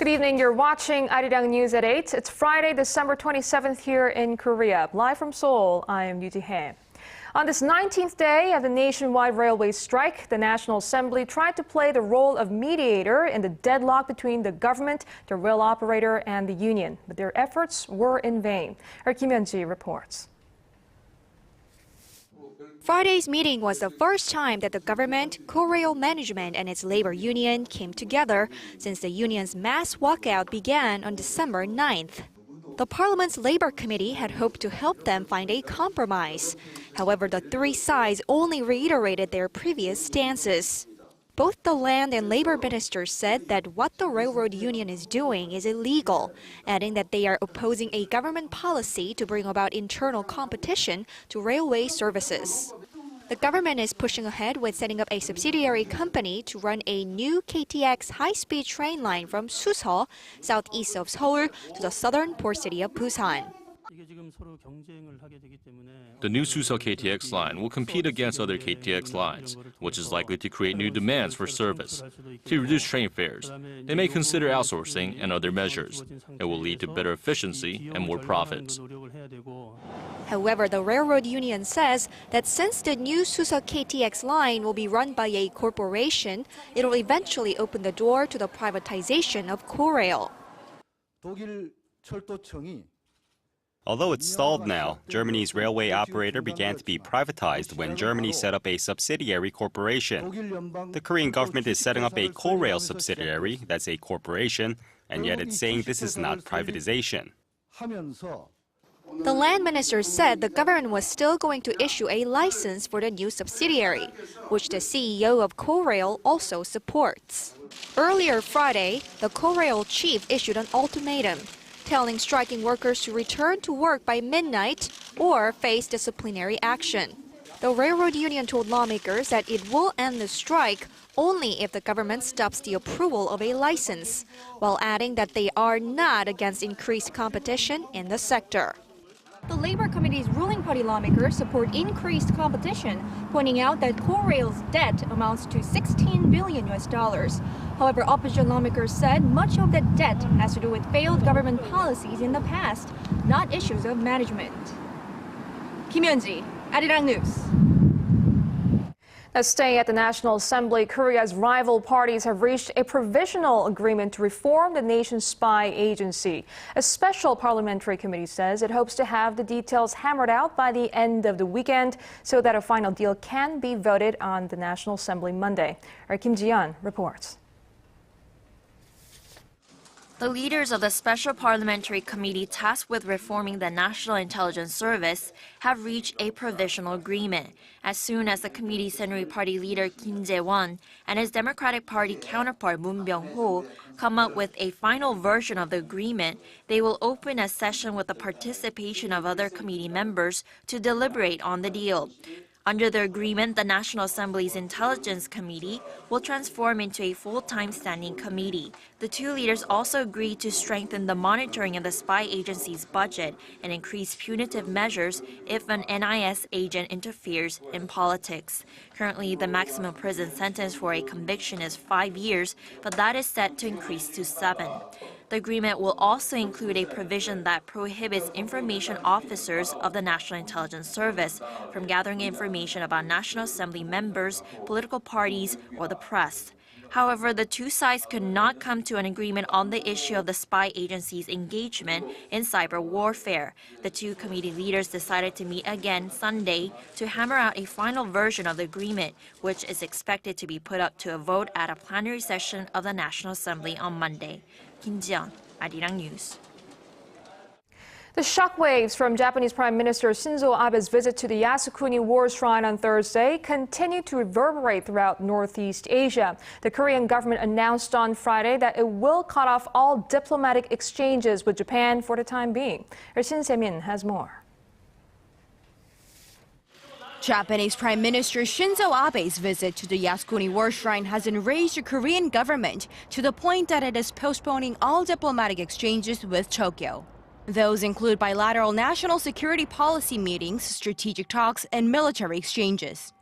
Good evening. You're watching ARIRANG News at 8. It's Friday, December 27th here in Korea. Live from Seoul, I am Yoo Ji-hae. On this 19th day of the nationwide railway strike, the National Assembly tried to play the role of mediator in the deadlock between the government, the rail operator, and the union. But their efforts were in vain. Our Yeon-ji reports. Friday's meeting was the first time that the government, KORAIL management, and its labor union came together since the union's mass walkout began on December 9th. The Parliament's Labor Committee had hoped to help them find a compromise. However, the three sides only reiterated their previous stances. Both the land and labor ministers said that what the railroad union is doing is illegal, adding that they are opposing a government policy to bring about internal competition to railway services. The government is pushing ahead with setting up a subsidiary company to run a new KTX high-speed train line from Suseol, southeast of Seoul, to the southern port city of Busan. The new Suseol KTX line will compete against other KTX lines, which is likely to create new demands for service. To reduce train fares, they may consider outsourcing and other measures. It will lead to better efficiency and more profits. However, the railroad union says that since the new Suseol KTX line will be run by a corporation, it will eventually open the door to the privatization of KORAIL. Although it's stalled now, Germany's railway operator began to be privatized when Germany set up a subsidiary corporation. The Korean government is setting up a KORAIL subsidiary, that's a corporation, and yet it's saying this is not privatization. The land minister said the government was still going to issue a license for the new subsidiary, which the CEO of KORAIL also supports. Earlier Friday, the KORAIL chief issued an ultimatum, telling striking workers to return to work by midnight or face disciplinary action. The railroad union told lawmakers that it will end the strike only if the government stops the approval of a license, while adding that they are not against increased competition in the sector. The Labor Committee's ruling party lawmakers support increased competition, pointing out that KORAIL's debt amounts to $16 billion. However, opposition lawmakers said much of that debt has to do with failed government policies in the past, not issues of management. Yeon-ji, ARIRANG News. Now, staying at the National Assembly, Korea's rival parties have reached a provisional agreement to reform the nation's spy agency. A special parliamentary committee says it hopes to have the details hammered out by the end of the weekend so that a final deal can be voted on the National Assembly Monday. Our Kim Ji-yeon reports. The leaders of the Special Parliamentary Committee tasked with reforming the National Intelligence Service have reached a provisional agreement. As soon as the committee's Saenuri Party leader Kim Jae-won and his Democratic Party counterpart Moon Byung-ho come up with a final version of the agreement, they will open a session with the participation of other committee members to deliberate on the deal. Under the agreement, the National Assembly's Intelligence Committee will transform into a full-time standing committee. The two leaders also agreed to strengthen the monitoring of the spy agency's budget and increase punitive measures if an NIS agent interferes in politics. Currently, the maximum prison sentence for a conviction is 5 years, but that is set to increase to 7. The agreement will also include a provision that prohibits information officers of the National Intelligence Service from gathering information about National Assembly members, political parties, or the press. However, the two sides could not come to an agreement on the issue of the spy agency's engagement in cyber warfare. The two committee leaders decided to meet again Sunday to hammer out a final version of the agreement, which is expected to be put up to a vote at a plenary session of the National Assembly on Monday. Kim Ji-yeon, ARIRANG News. The shockwaves from Japanese Prime Minister Shinzo Abe's visit to the Yasukuni War Shrine on Thursday continue to reverberate throughout Northeast Asia. The Korean government announced on Friday that it will cut off all diplomatic exchanges with Japan for the time being. Shin Se-min has more. Japanese Prime Minister Shinzo Abe's visit to the Yasukuni War Shrine has enraged the Korean government to the point that it is postponing all diplomatic exchanges with Tokyo. Those include bilateral national security policy meetings, strategic talks, and military exchanges.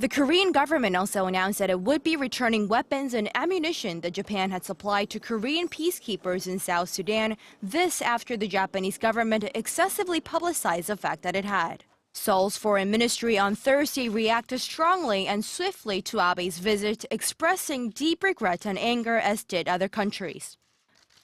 The Korean government also announced that it would be returning weapons and ammunition that Japan had supplied to Korean peacekeepers in South Sudan, this after the Japanese government excessively publicized the fact that it had. Seoul's foreign ministry on Thursday reacted strongly and swiftly to Abe's visit, expressing deep regret and anger, as did other countries.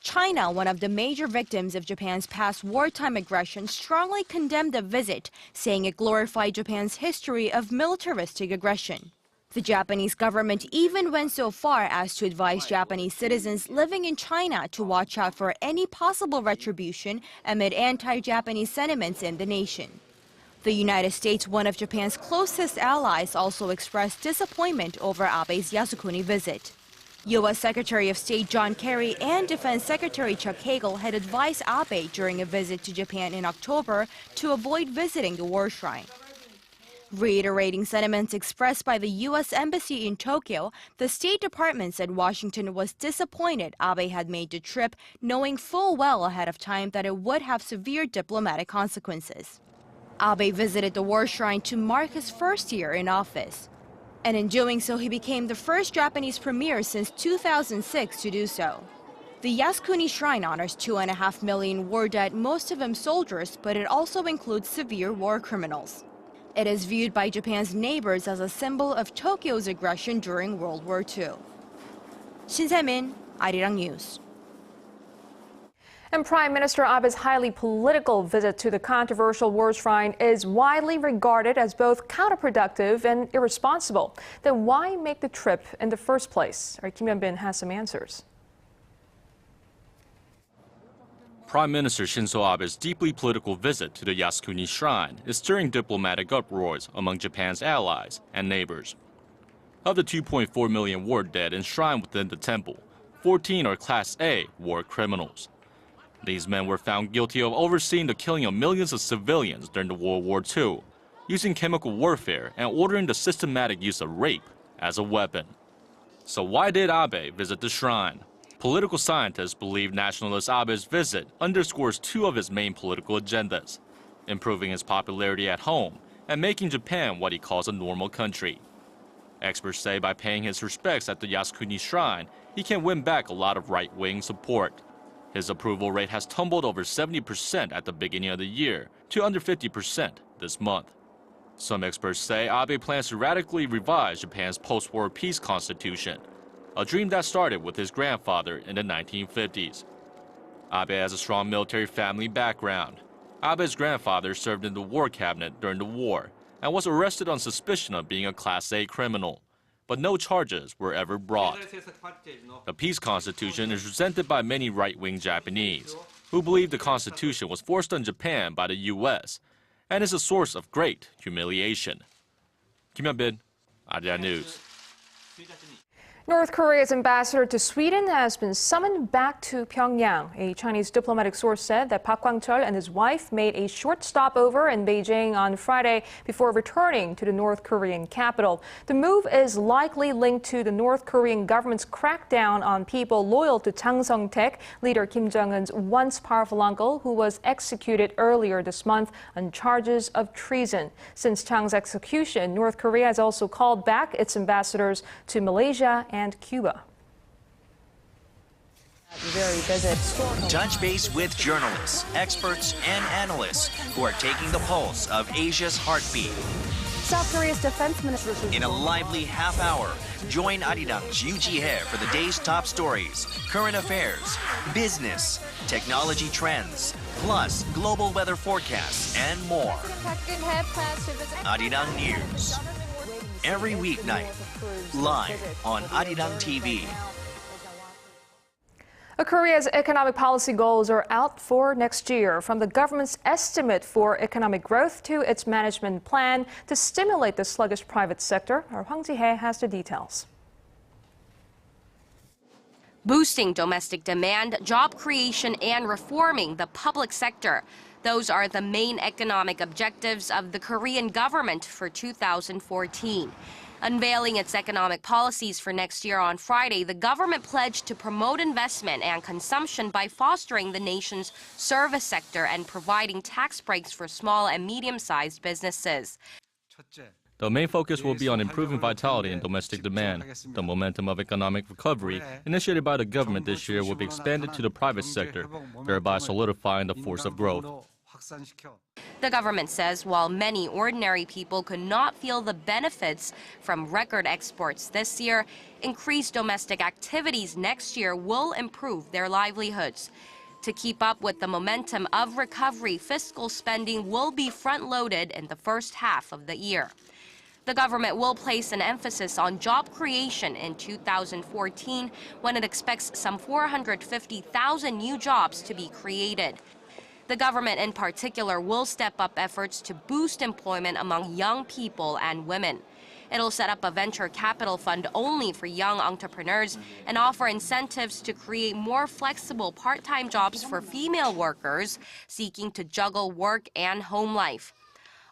China, one of the major victims of Japan's past wartime aggression, strongly condemned the visit, saying it glorified Japan's history of militaristic aggression. The Japanese government even went so far as to advise Japanese citizens living in China to watch out for any possible retribution amid anti-Japanese sentiments in the nation. The United States, one of Japan's closest allies, also expressed disappointment over Abe's Yasukuni visit. U.S. Secretary of State John Kerry and Defense Secretary Chuck Hagel had advised Abe during a visit to Japan in October to avoid visiting the war shrine. Reiterating sentiments expressed by the U.S. Embassy in Tokyo, the State Department said Washington was disappointed Abe had made the trip, knowing full well ahead of time that it would have severe diplomatic consequences. Abe visited the war shrine to mark his first year in office. And in doing so, he became the first Japanese premier since 2006 to do so. The Yasukuni Shrine honors 2.5 million war dead, most of them soldiers, but it also includes severe war criminals. It is viewed by Japan's neighbors as a symbol of Tokyo's aggression during World War II. Shin Se-min, ARIRANG News. And Prime Minister Abe's highly political visit to the controversial war shrine is widely regarded as both counterproductive and irresponsible. Then why make the trip in the first place? Our Kim Hyun-bin has some answers. Prime Minister Shinzo Abe's deeply political visit to the Yasukuni Shrine is stirring diplomatic uproars among Japan's allies and neighbors. Of the 2.4 million war dead enshrined within the temple, 14 are Class A war criminals. These men were found guilty of overseeing the killing of millions of civilians during the World War II, using chemical warfare and ordering the systematic use of rape as a weapon. So why did Abe visit the shrine? Political scientists believe nationalist Abe's visit underscores two of his main political agendas: improving his popularity at home and making Japan what he calls a normal country. Experts say by paying his respects at the Yasukuni Shrine, he can win back a lot of right-wing support. His approval rate has tumbled over 70% at the beginning of the year to under 50% this month. Some experts say Abe plans to radically revise Japan's post-war peace constitution, a dream that started with his grandfather in the 1950s. Abe has a strong military family background. Abe's grandfather served in the war cabinet during the war and was arrested on suspicion of being a Class A criminal, but no charges were ever brought. The peace constitution is resented by many right-wing Japanese, who believe the constitution was forced on Japan by the U.S. and is a source of great humiliation. Kim Hyun-bin, ARIRANG News. North Korea's ambassador to Sweden has been summoned back to Pyongyang. A Chinese diplomatic source said that Park Kwang-chul and his wife made a short stopover in Beijing on Friday before returning to the North Korean capital. The move is likely linked to the North Korean government's crackdown on people loyal to Chang Song-taek, leader Kim Jong-un's once powerful uncle, who was executed earlier this month on charges of treason. Since Chang's execution, North Korea has also called back its ambassadors to Malaysia and Cuba. Touch base with journalists, experts, and analysts who are taking the pulse of Asia's heartbeat. South Korea's defense minister. In a lively half hour, join Arirang's Yoo Ji-hae for the day's top stories, current affairs, business, technology trends, plus global weather forecasts, and more. Arirang News. Every weeknight, live on Arirang TV. Korea's economic policy goals are out for next year, from the government's estimate for economic growth to its management plan to stimulate the sluggish private sector. Our Hwang Ji-hae has the details. Boosting domestic demand, job creation, and reforming the public sector. Those are the main economic objectives of the Korean government for 2014. Unveiling its economic policies for next year on Friday, the government pledged to promote investment and consumption by fostering the nation's service sector and providing tax breaks for small and medium-sized businesses. The main focus will be on improving vitality and domestic demand. The momentum of economic recovery initiated by the government this year will be expanded to the private sector, thereby solidifying the force of growth. The government says while many ordinary people could not feel the benefits from record exports this year, increased domestic activities next year will improve their livelihoods. To keep up with the momentum of recovery, fiscal spending will be front-loaded in the first half of the year. The government will place an emphasis on job creation in 2014 when it expects some 450,000 new jobs to be created. The government in particular will step up efforts to boost employment among young people and women. It'll set up a venture capital fund only for young entrepreneurs and offer incentives to create more flexible part-time jobs for female workers seeking to juggle work and home life.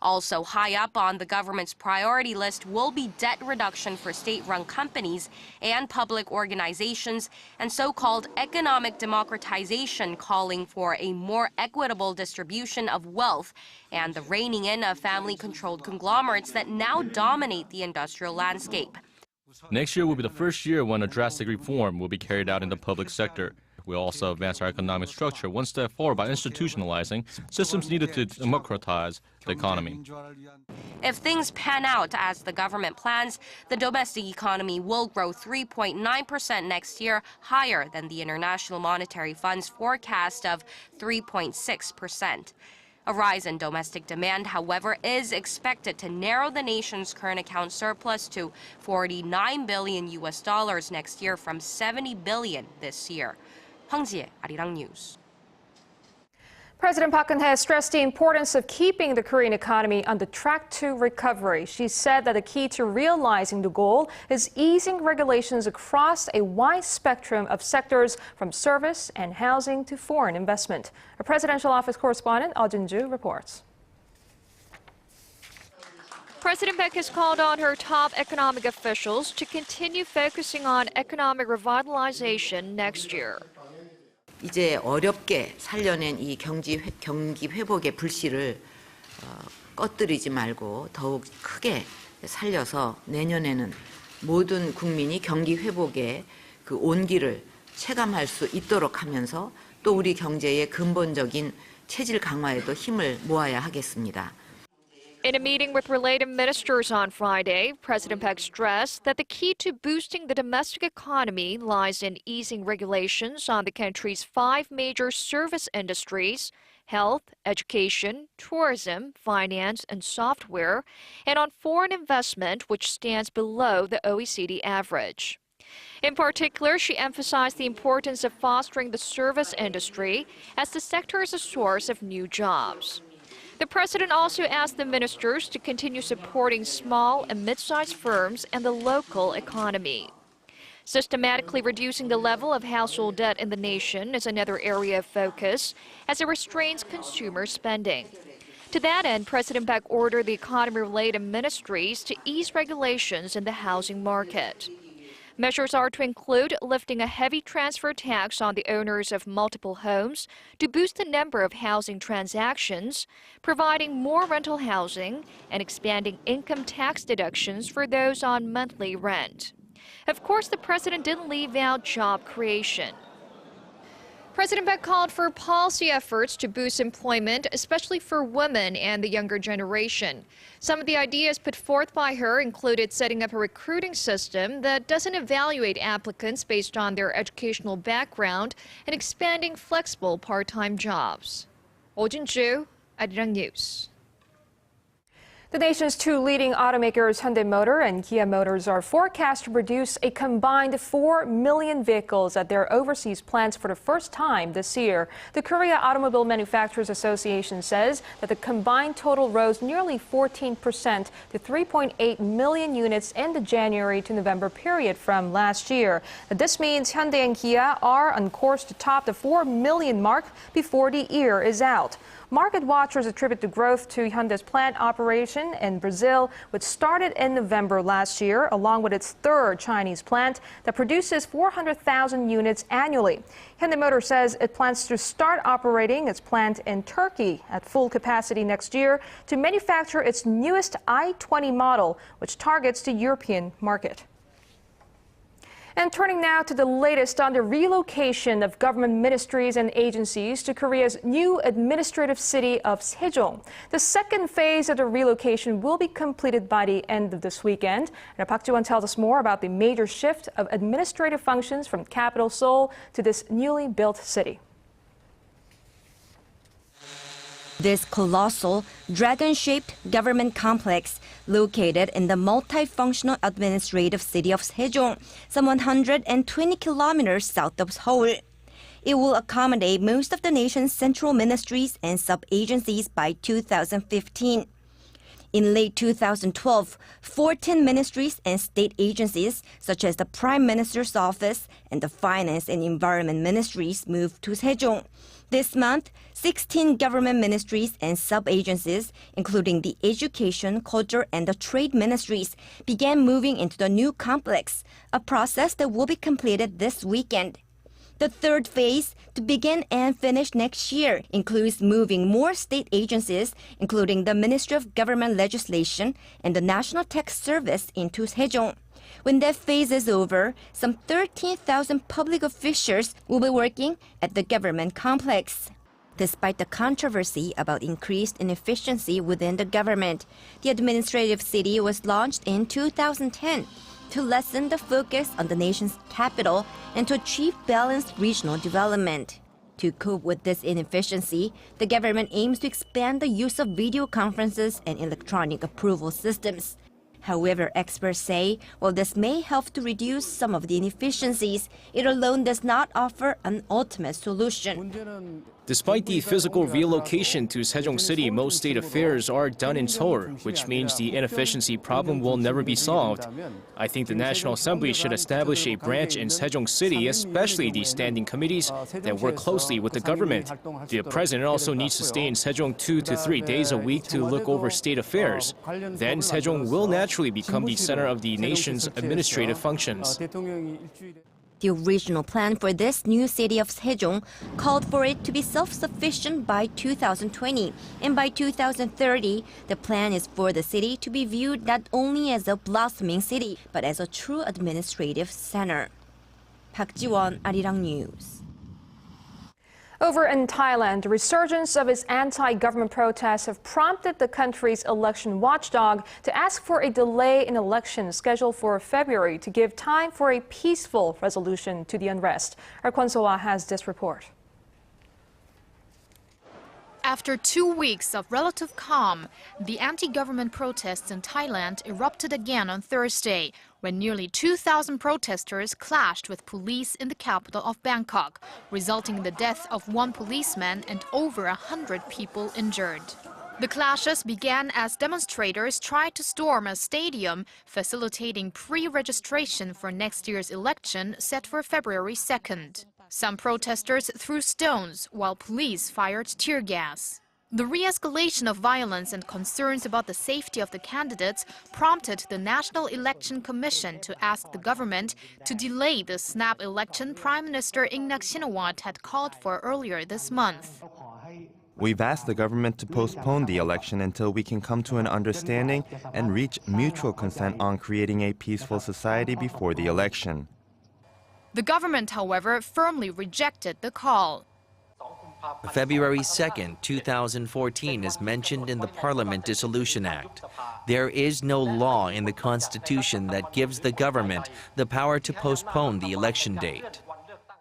Also high up on the government's priority list will be debt reduction for state-run companies and public organizations and so-called economic democratization, calling for a more equitable distribution of wealth and the reining in of family-controlled conglomerates that now dominate the industrial landscape. Next year will be the first year when a drastic reform will be carried out in the public sector. We'll also advance our economic structure one step forward by institutionalizing systems needed to democratize the economy. If things pan out as the government plans, the domestic economy will grow 3.9% next year, higher than the International Monetary Fund's forecast of 3.6%. A rise in domestic demand, however, is expected to narrow the nation's current account surplus to $49 billion next year from $70 billion this year. Hwang Ji-hae, ARIRANG News. President Park Geun-hye stressed the importance of keeping the Korean economy on the track to recovery. She said that the key to realizing the goal is easing regulations across a wide spectrum of sectors, from service and housing to foreign investment. Our presidential office correspondent, Oh Jun-ju, reports. President Park has called on her top economic officials to continue focusing on economic revitalization next year. 이제 어렵게 살려낸 이 경기 회복의 불씨를 꺼뜨리지 말고 더욱 크게 살려서 내년에는 모든 국민이 경기 회복의 그 온기를 체감할 수 있도록 하면서 또 우리 경제의 근본적인 체질 강화에도 힘을 모아야 하겠습니다. In a meeting with related ministers on Friday, President Park stressed that the key to boosting the domestic economy lies in easing regulations on the country's 5 major service industries: health, education, tourism, finance, and software, and on foreign investment, which stands below the OECD average. In particular, she emphasized the importance of fostering the service industry as the sector is a source of new jobs. The president also asked the ministers to continue supporting small and mid-sized firms and the local economy. Systematically reducing the level of household debt in the nation is another area of focus as it restrains consumer spending. To that end, President Park ordered the economy-related ministries to ease regulations in the housing market. Measures are to include lifting a heavy transfer tax on the owners of multiple homes to boost the number of housing transactions, providing more rental housing, and expanding income tax deductions for those on monthly rent. Of course, the president didn't leave out job creation. President Park called for policy efforts to boost employment, especially for women and the younger generation. Some of the ideas put forth by her included setting up a recruiting system that doesn't evaluate applicants based on their educational background and expanding flexible part-time jobs. Oh Jun-ju, ARIRANG News. The nation's 2 leading automakers, Hyundai Motor and Kia Motors, are forecast to produce a combined 4 million vehicles at their overseas plants for the first time this year. The Korea Automobile Manufacturers Association says that the combined total rose nearly 14% to 3.8 million units in the January to November period from last year. This means Hyundai and Kia are on course to top the 4 million mark before the year is out. Market watchers attribute the growth to Hyundai's plant operation production in Brazil, which started in November last year, along with its third Chinese plant that produces 400,000 units annually. Hyundai Motor says it plans to start operating its plant in Turkey at full capacity next year to manufacture its newest i20 model, which targets the European market. And turning now to the latest on the relocation of government ministries and agencies to Korea's new administrative city of Sejong. The second phase of the relocation will be completed by the end of this weekend. And Park Ji-won tells us more about the major shift of administrative functions from capital Seoul to this newly built city. This colossal, dragon-shaped government complex, located in the multifunctional administrative city of Sejong, some 120 kilometers south of Seoul. It will accommodate most of the nation's central ministries and sub-agencies by 2015. In late 2012, 14 ministries and state agencies, such as the Prime Minister's Office and the Finance and Environment Ministries, moved to Sejong. This month, 16 government ministries and sub-agencies, including the Education, Culture, and the Trade ministries, began moving into the new complex, a process that will be completed this weekend. The third phase, to begin and finish next year, includes moving more state agencies, including the Ministry of Government Legislation and the National Tax Service, into Sejong. When that phase is over, some 13,000 public officials will be working at the government complex. Despite the controversy about increased inefficiency within the government, the administrative city was launched in 2010 to lessen the focus on the nation's capital and to achieve balanced regional development. To cope with this inefficiency, the government aims to expand the use of video conferences and electronic approval systems. However, experts say while this may help to reduce some of the inefficiencies, it alone does not offer an ultimate solution. Despite the physical relocation to Sejong City, most state affairs are done in Seoul, which means the inefficiency problem will never be solved. I think the National Assembly should establish a branch in Sejong City, especially the standing committees that work closely with the government. The president also needs to stay in Sejong 2 to 3 days a week to look over state affairs. Then Sejong will naturally become the center of the nation's administrative functions. The original plan for this new city of Sejong called for it to be self-sufficient by 2020, and by 2030, the plan is for the city to be viewed not only as a blossoming city, but as a true administrative center. Park Ji-won, ARIRANG News. Over in Thailand, the resurgence of its anti-government protests have prompted the country's election watchdog to ask for a delay in elections scheduled for February to give time for a peaceful resolution to the unrest. Our Kwon So-ah has this report. After 2 weeks of relative calm, the anti-government protests in Thailand erupted again on Thursday, when nearly 2,000 protesters clashed with police in the capital of Bangkok, resulting in the death of 1 policeman and over 100 people injured. The clashes began as demonstrators tried to storm a stadium, facilitating pre-registration for next year's election set for February 2nd. Some protesters threw stones, while police fired tear gas. The re-escalation of violence and concerns about the safety of the candidates prompted the National Election Commission to ask the government to delay the snap election Prime Minister Ingnak Shinawatra had called for earlier this month. We've asked the government to postpone the election until we can come to an understanding and reach mutual consent on creating a peaceful society before the election. The government, however, firmly rejected the call. February 2nd, 2014 is mentioned in the Parliament Dissolution Act. There is no law in the Constitution that gives the government the power to postpone the election date.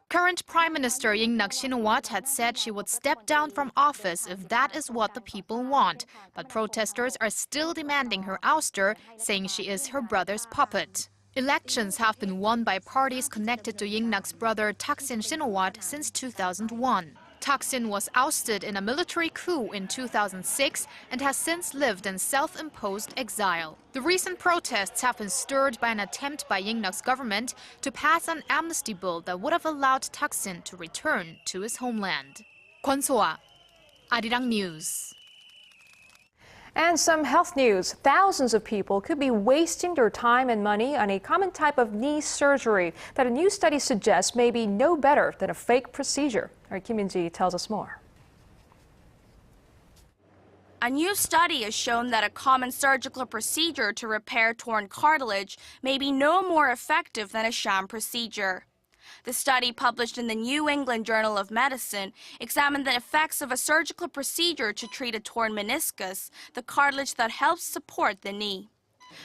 Current Prime Minister Ingnak Shinawatra had said she would step down from office if that is what the people want. But protesters are still demanding her ouster, saying she is her brother's puppet. Elections have been won by parties connected to Ingnak's brother Thaksin Shinawatra since 2001. Thaksin was ousted in a military coup in 2006 and has since lived in self-imposed exile. The recent protests have been stirred by an attempt by Ingnak's government to pass an amnesty bill that would have allowed Thaksin to return to his homeland. Kwon So-ah, ARIRANG News. And some health news. Thousands of people could be wasting their time and money on a common type of knee surgery that a new study suggests may be no better than a fake procedure. Our Yeon-ji tells us more. A new study has shown that a common surgical procedure to repair torn cartilage may be no more effective than a sham procedure. The study, published in the New England Journal of Medicine, examined the effects of a surgical procedure to treat a torn meniscus, the cartilage that helps support the knee.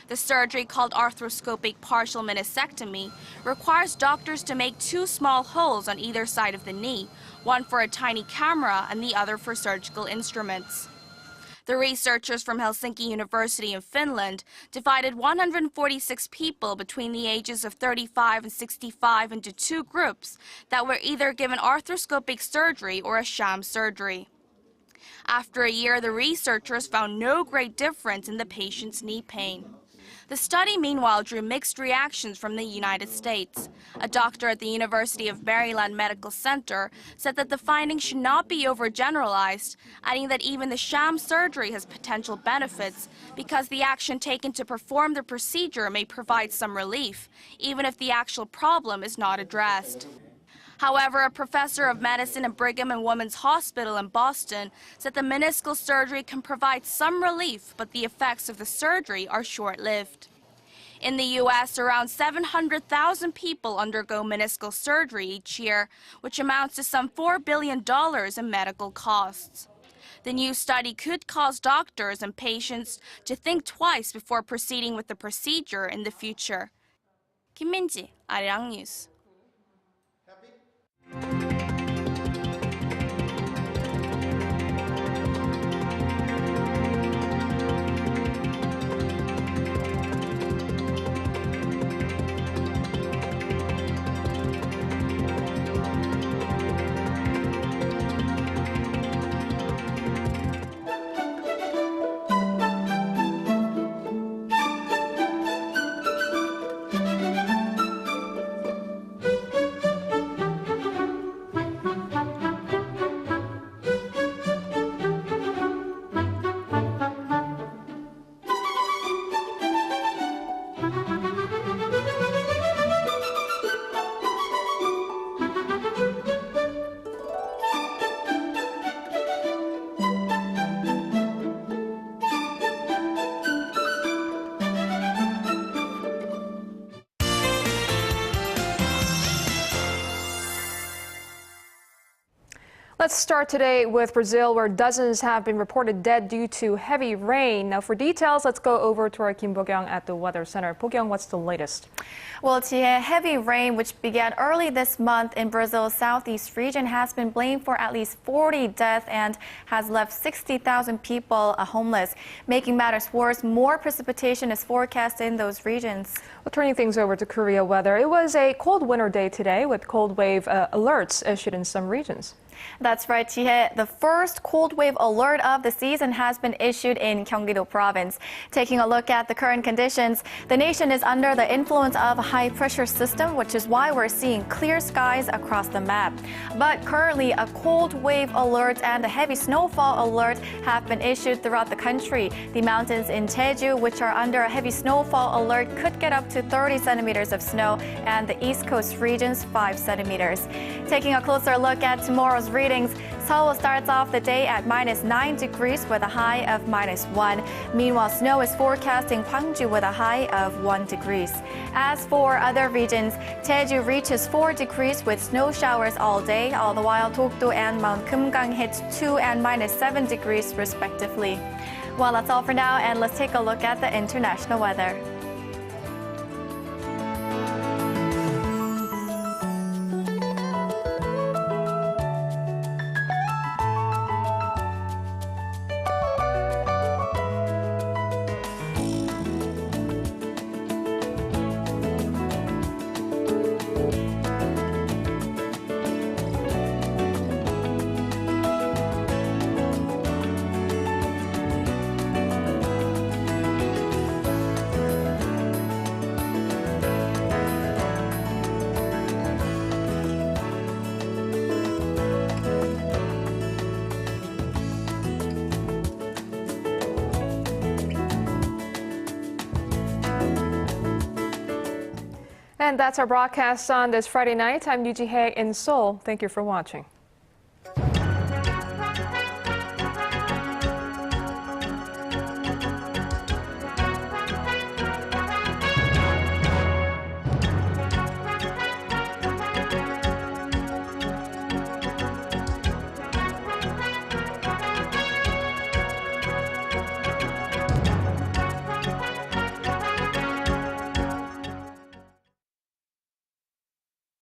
The surgery, called arthroscopic partial meniscectomy, requires doctors to make two small holes on either side of the knee, one for a tiny camera and the other for surgical instruments. The researchers from Helsinki University in Finland divided 146 people between the ages of 35 and 65 into two groups that were either given arthroscopic surgery or a sham surgery. After a year, the researchers found no great difference in the patient's knee pain. The study, meanwhile, drew mixed reactions from the United States. A doctor at the University of Maryland Medical Center said that the findings should not be overgeneralized, adding that even the sham surgery has potential benefits because the action taken to perform the procedure may provide some relief, even if the actual problem is not addressed. However, a professor of medicine at Brigham and Women's Hospital in Boston said the meniscal surgery can provide some relief, but the effects of the surgery are short-lived. In the U.S., around 700,000 people undergo meniscal surgery each year, which amounts to some $4 billion in medical costs. The new study could cause doctors and patients to think twice before proceeding with the procedure in the future. Kim Min-ji, ARIRANG News. Let's start today with Brazil, where dozens have been reported dead due to heavy rain. Now, for details, let's go over to our Kim Bo-kyung at the Weather Center. Bo-kyung, what's the latest? Well, Ji-hae, heavy rain, which began early this month in Brazil's southeast region, has been blamed for at least 40 deaths and has left 60,000 people homeless. Making matters worse, more precipitation is forecast in those regions. Well, turning things over to Korea weather, it was a cold winter day today with cold wave alerts issued in some regions. That's right, Ji-hae. The first cold wave alert of the season has been issued in Gyeonggi-do province. Taking a look at the current conditions, the nation is under the influence of a high-pressure system, which is why we're seeing clear skies across the map. But currently, a cold wave alert and a heavy snowfall alert have been issued throughout the country. The mountains in Jeju, which are under a heavy snowfall alert, could get up to 30 centimeters of snow, and the East Coast regions 5 centimeters. Taking a closer look at tomorrow's readings, Seoul starts off the day at -9 degrees with a high of -1. Meanwhile, snow is forecast in Gwangju with a high of 1 degree. As for other regions, Jeju reaches 4 degrees with snow showers all day, all the while Dokdo and Mount Kumgang hit 2 and -7 degrees respectively. Well, that's all for now, and let's take a look at the international weather. And that's our broadcast on this Friday night. I'm Yoo Ji-hae in Seoul. Thank you for watching.